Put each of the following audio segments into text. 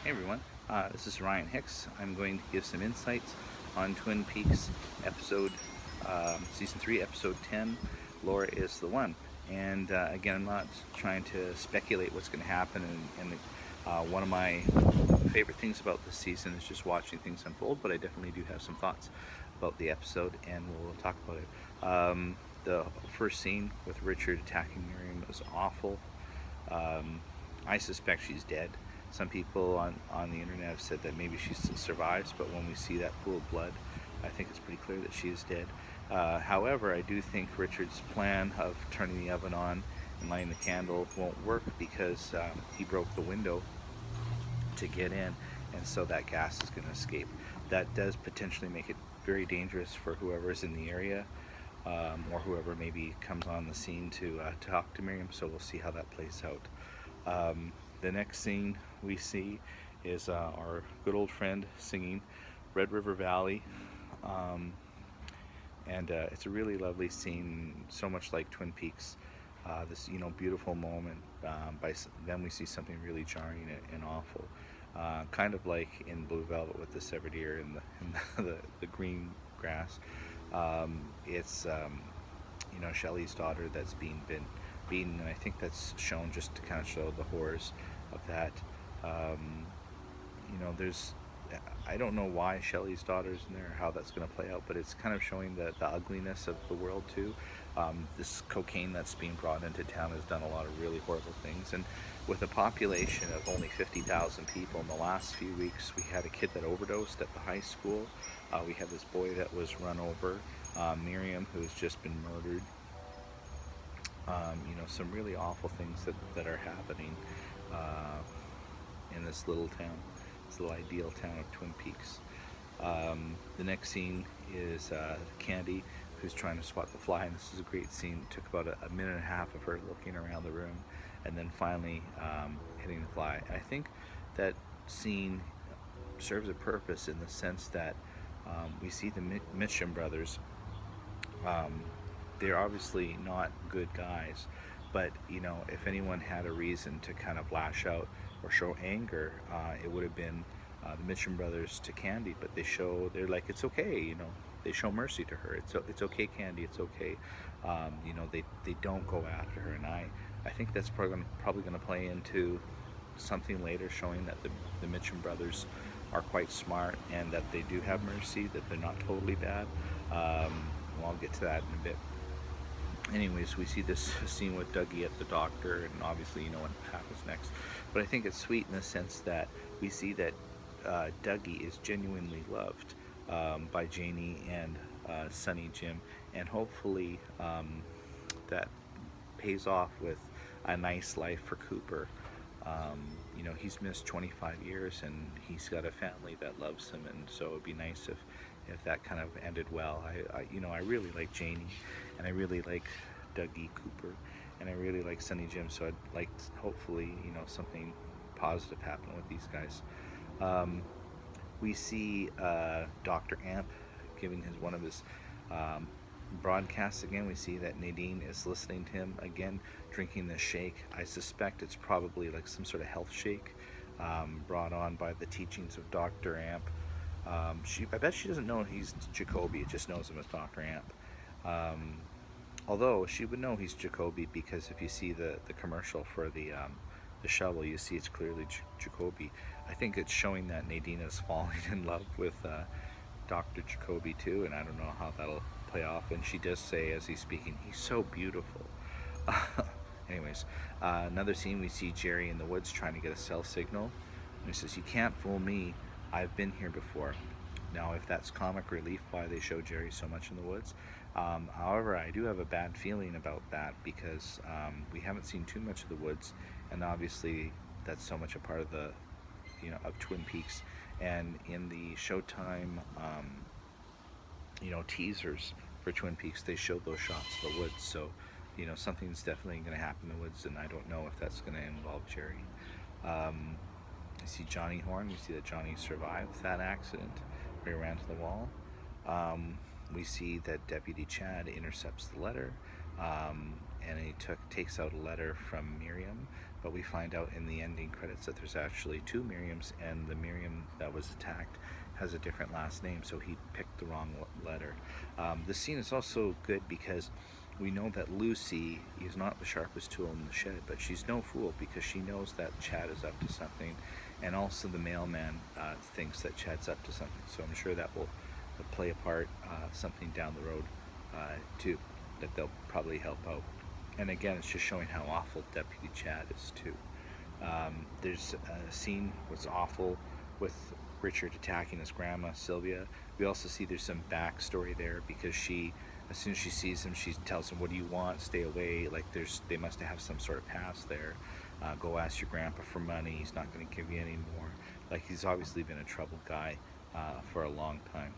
Hey everyone, this is Ryan Hicks. I'm going to give some insights on Twin Peaks season 3, episode 10. Laura is the one. And again, I'm not trying to speculate what's going to happen. And one of my favorite things about this season is just watching things unfold. But I definitely do have some thoughts about the episode, and we'll talk about it. The first scene with Richard attacking Miriam was awful. I suspect she's dead. Some people on the internet have said that maybe she still survives, but when we see that pool of blood, I think it's pretty clear that she is dead. However, I do think Richard's plan of turning the oven on and lighting the candle won't work because he broke the window to get in, and so that gas is going to escape. That does potentially make it very dangerous for whoever is in the area, or whoever maybe comes on the scene to talk to Miriam, so we'll see how that plays out. The next scene we see is our good old friend singing Red River Valley, and it's a really lovely scene, so much like Twin Peaks. This beautiful moment. Then we see something really jarring and awful, kind of like in Blue Velvet with the severed ear and the green grass. It's Shelley's daughter that's being beaten, and I think that's shown just to kind of show the horrors of that. Um, there's I don't know why Shelley's daughter's in there or how that's going to play out, but it's kind of showing the ugliness of the world too. This cocaine that's being brought into town has done a lot of really horrible things, and with a population of only 50,000 people, in the last few weeks we had a kid that overdosed at the high school. We had this boy that was run over, Miriam, who's just been murdered. Some really awful things that are happening in this little town, this little ideal town of Twin Peaks. The next scene is Candy, who's trying to swat the fly, and this is a great scene. It took about a minute and a half of her looking around the room, and then finally hitting the fly. And I think that scene serves a purpose in the sense that we see the Mitchum brothers. They're obviously not good guys, but if anyone had a reason to kind of lash out or show anger, it would have been the Mitchum brothers to Candy. But they're like, it's okay, they show mercy to her. It's okay, Candy, it's okay. They don't go after her, and I think that's probably going to play into something later, showing that the Mitchum brothers are quite smart and that they do have mercy, that they're not totally bad. Well, I'll get to that in a bit. Anyways, we see this scene with Dougie at the doctor, and obviously you know what happens next. But I think it's sweet in the sense that we see that Dougie is genuinely loved by Janie and Sonny Jim, and hopefully that pays off with a nice life for Cooper. He's missed 25 years, and he's got a family that loves him, and so it'd be nice if that kind of ended well. I really like Janie, and I really like Dougie Cooper, and I really like Sonny Jim, so I'd like hopefully something positive happen with these guys. We see Dr. Amp giving one of his broadcasts again. We see that Nadine is listening to him again, drinking this shake. I suspect it's probably like some sort of health shake brought on by the teachings of Dr. Amp. I bet she doesn't know he's Jacoby, it just knows him as Dr. Amp. Although she would know he's Jacoby, because if you see the commercial for the shovel, you see it's clearly Jacoby. I think it's showing that Nadine is falling in love with Dr. Jacoby too, and I don't know how that'll play off. And she does say as he's speaking, he's so beautiful. Anyways, another scene, we see Jerry in the woods trying to get a cell signal, and he says, "You can't fool me, I've been here before." Now, if that's comic relief why they show Jerry so much in the woods, however, I do have a bad feeling about that, because we haven't seen too much of the woods, and obviously that's so much a part of of Twin Peaks. And in the Showtime teasers for Twin Peaks, they showed those shots of the woods, so something's definitely going to happen in the woods, and I don't know if that's going to involve Jerry. I see Johnny Horn. We see that Johnny survived that accident where he ran to the wall. We see that Deputy Chad intercepts the letter, and he takes out a letter from Miriam but we find out in the ending credits that there's actually two Miriams, and the Miriam that was attacked has a different last name, so he picked the wrong letter. The scene is also good because we know that Lucy is not the sharpest tool in the shed, but she's no fool because she knows that Chad is up to something, and also the mailman thinks that Chad's up to something. So I'm sure that will play a part, something down the road too, that they'll probably help out. And again, it's just showing how awful Deputy Chad is too. There's a scene that's awful with Richard attacking his grandma, Sylvia. We also see there's some backstory there because she, as soon as she sees him, she tells him, "What do you want? Stay away." Like they must have some sort of past there. Go ask your grandpa for money. He's not going to give you any more. Like, he's obviously been a troubled guy for a long time.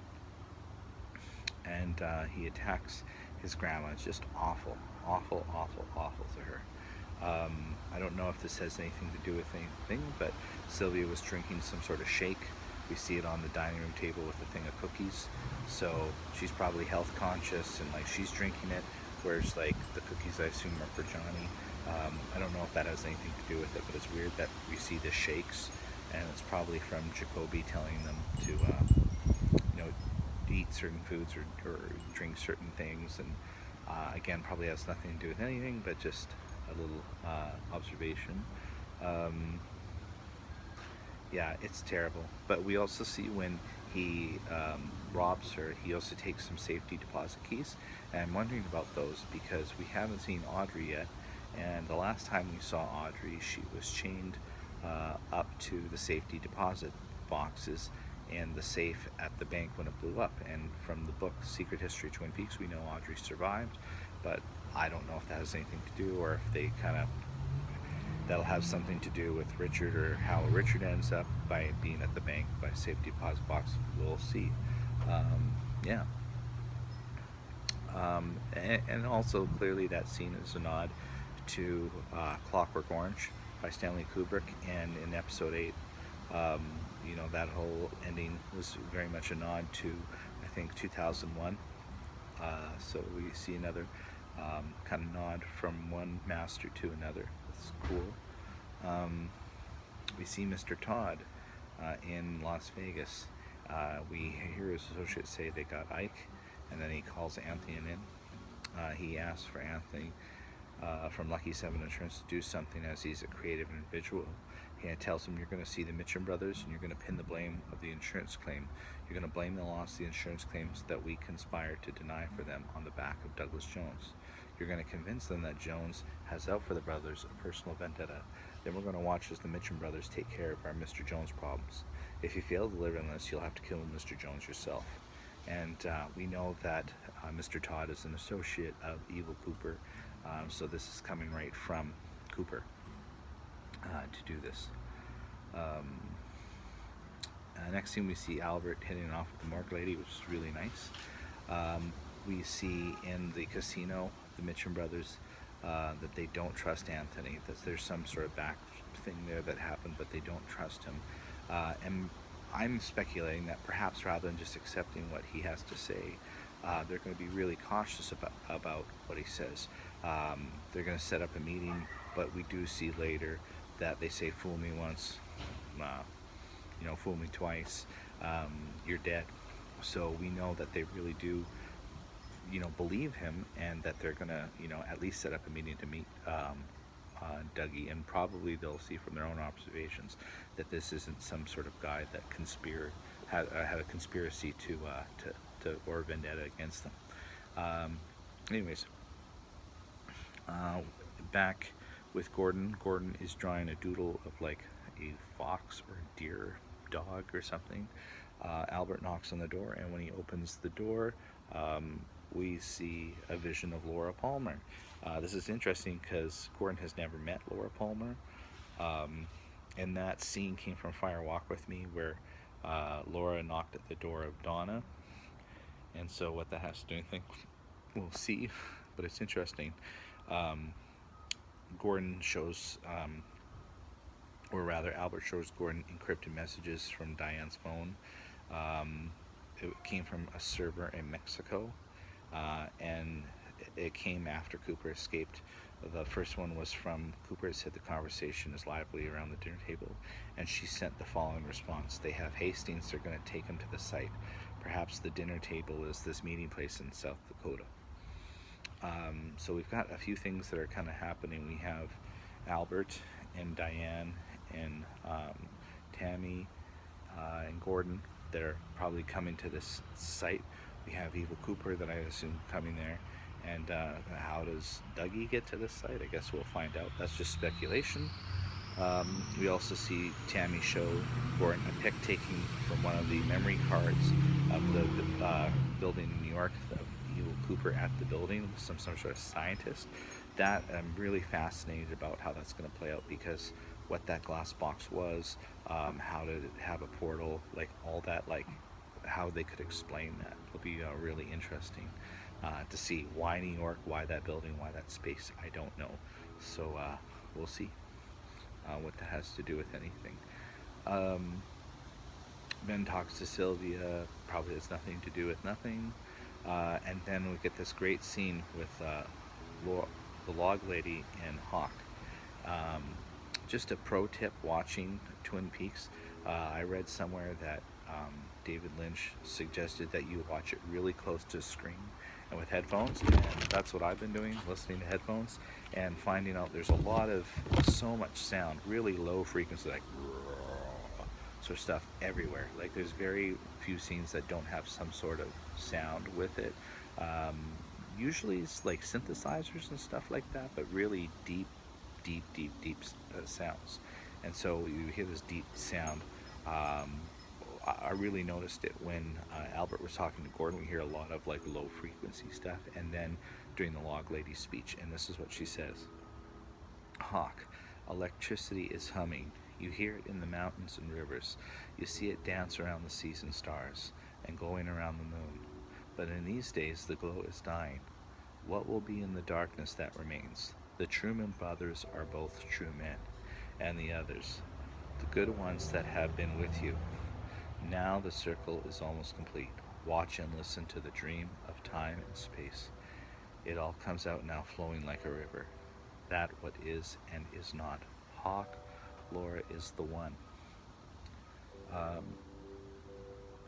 And he attacks his grandma. It's just awful, awful, awful, awful to her. I don't know if this has anything to do with anything, but Sylvia was drinking some sort of shake. We see it on the dining room table with a thing of cookies. So she's probably health conscious, and like she's drinking it, whereas like the cookies I assume are for Johnny. I don't know if that has anything to do with it, but it's weird that we see the shakes, and it's probably from Jacoby telling them to, eat certain foods or drink certain things, and again, probably has nothing to do with anything, but just a little observation. Yeah, it's terrible. But we also see when he robs her, he also takes some safety deposit keys. And I'm wondering about those because we haven't seen Audrey yet. And the last time we saw Audrey, she was chained up to the safety deposit boxes and the safe at the bank when it blew up. And from the book Secret History of Twin Peaks, we know Audrey survived, but I don't know if that has anything to do, or if they that'll have something to do with Richard, or how Richard ends up by being at the bank by safety deposit box. We'll see. Yeah. And also clearly that scene is a nod to Clockwork Orange by Stanley Kubrick, and in episode 8, that whole ending was very much a nod to, I think, 2001. So we see another kind of nod from one master to another. It's cool. We see Mr. Todd in Las Vegas. We hear his associates say they got Ike, and then he calls Anthony in. He asks for Anthony from Lucky 7 Insurance to do something, as he's a creative individual. He tells him, "You're going to see the Mitchum brothers, and you're going to pin the blame of the insurance claim. You're going to blame the loss of the insurance claims that we conspired to deny for them on the back of Douglas Jones. You're going to convince them that Jones has out for the brothers a personal vendetta. Then we're going to watch as the Mitchum brothers take care of our Mr. Jones problems. If you fail to deliver on this, you'll have to kill Mr. Jones yourself." And we know that Mr. Todd is an associate of Evil Cooper, so this is coming right from Cooper to do this. Next thing, we see Albert hitting off with the morgue lady, which is really nice. We see in the casino, the Mitchum brothers, that they don't trust Anthony, that there's some sort of back thing there that happened, but they don't trust him. And I'm speculating that perhaps rather than just accepting what he has to say, they're going to be really cautious about what he says. They're going to set up a meeting, but we do see later that they say, "Fool me once, fool me twice, you're dead." So we know that they really do, believe him, and that they're going to, at least set up a meeting to meet Dougie, and probably they'll see from their own observations that this isn't some sort of guy that had a conspiracy to or vendetta against them. Anyways, back with Gordon. Gordon is drawing a doodle of like a fox or a deer, dog or something. Albert knocks on the door, and when he opens the door, we see a vision of Laura Palmer. This is interesting because Gordon has never met Laura Palmer. And that scene came from Fire Walk With Me, where Laura knocked at the door of Donna. And so what that has to do, I think we'll see, but it's interesting. Gordon shows, or rather Albert shows Gordon encrypted messages from Diane's phone. It came from a server in Mexico, and it came after Cooper escaped The first one was from Cooper. It said the conversation is lively around the dinner table, and she sent the following response: they have Hastings, they're going to take him to the site. Perhaps the dinner table is this meeting place in South Dakota. So we've got a few things that are kind of happening. We have Albert and Diane and Tammy and Gordon that are probably coming to this site. We have Evil Cooper that I assume coming there. And how does Dougie get to this site? I guess we'll find out. That's just speculation. We also see Tammy show Gordon a pic taking from one of the memory cards of the building in New York, of Evil Cooper at the building with some sort of scientist. That I'm really fascinated about how that's going to play out, because what that glass box was, how did it have a portal, like all that, like how they could explain that. It'll be really interesting to see why New York, why that building, why that space. I don't know. So we'll see what that has to do with anything. Ben talks to Sylvia, probably has nothing to do with nothing. And then we get this great scene with the log lady and Hawk. Just a pro tip watching Twin Peaks. I read somewhere that David Lynch suggested that you watch it really close to the screen and with headphones, and that's what I've been doing, listening to headphones and finding out there's a lot of so much sound, really low frequency, like sort of stuff everywhere. Like there's very few scenes that don't have some sort of sound with it. Usually it's like synthesizers and stuff like that, but really deep sounds. And so you hear this deep sound. I really noticed it when Albert was talking to Gordon. We hear a lot of like low frequency stuff, and then during the log lady's speech, and this is what she says: Hawk, electricity is humming. You hear it in the mountains and rivers. You see it dance around the seas and stars, and glowing around the moon. But in these days the glow is dying. What will be in the darkness that remains? The Truman brothers are both true men, and the others, the good ones that have been with you. Now the circle is almost complete. Watch and listen to the dream of time and space. It all comes out now, flowing like a river. That what is and is not. Hawk, Laura is the one.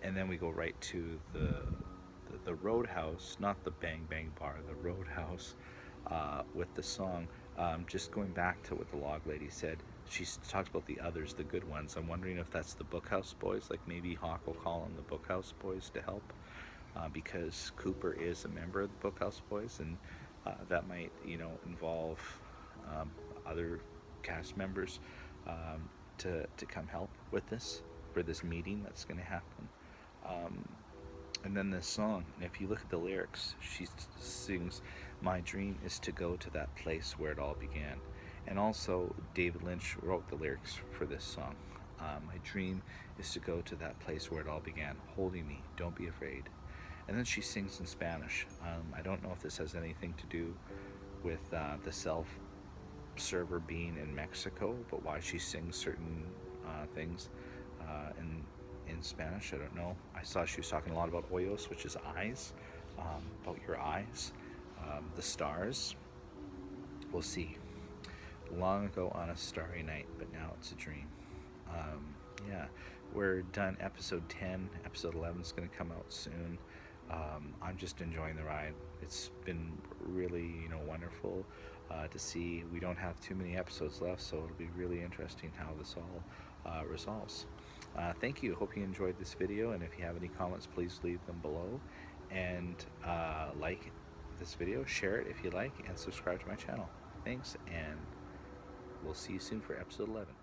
And then we go right to the Roadhouse, not the Bang Bang Bar, the Roadhouse, with the song. Just going back to what the log lady said, she talks about the others, the good ones. I'm wondering if that's the Bookhouse Boys, like maybe Hawk will call on the Bookhouse Boys to help, because Cooper is a member of the Bookhouse Boys, and that might, involve other cast members to come help with this, for this meeting that's going to happen. And then this song, and if you look at the lyrics, she sings, my dream is to go to that place where it all began. And also, David Lynch wrote the lyrics for this song. My dream is to go to that place where it all began, holding me, don't be afraid. And then she sings in Spanish. I don't know if this has anything to do with the self-server being in Mexico, but why she sings certain things in Spanish, I don't know. I saw she was talking a lot about hoyos, which is eyes, about your eyes, the stars. We'll see. Long ago on a starry night, but now it's a dream. Yeah, we're done episode 10. Episode 11 is going to come out soon. I'm just enjoying the ride. It's been really, wonderful to see. We don't have too many episodes left, so it'll be really interesting how this all resolves. Thank you. Hope you enjoyed this video, and if you have any comments, please leave them below. And like this video, share it if you like, and subscribe to my channel. Thanks, and we'll see you soon for episode 11.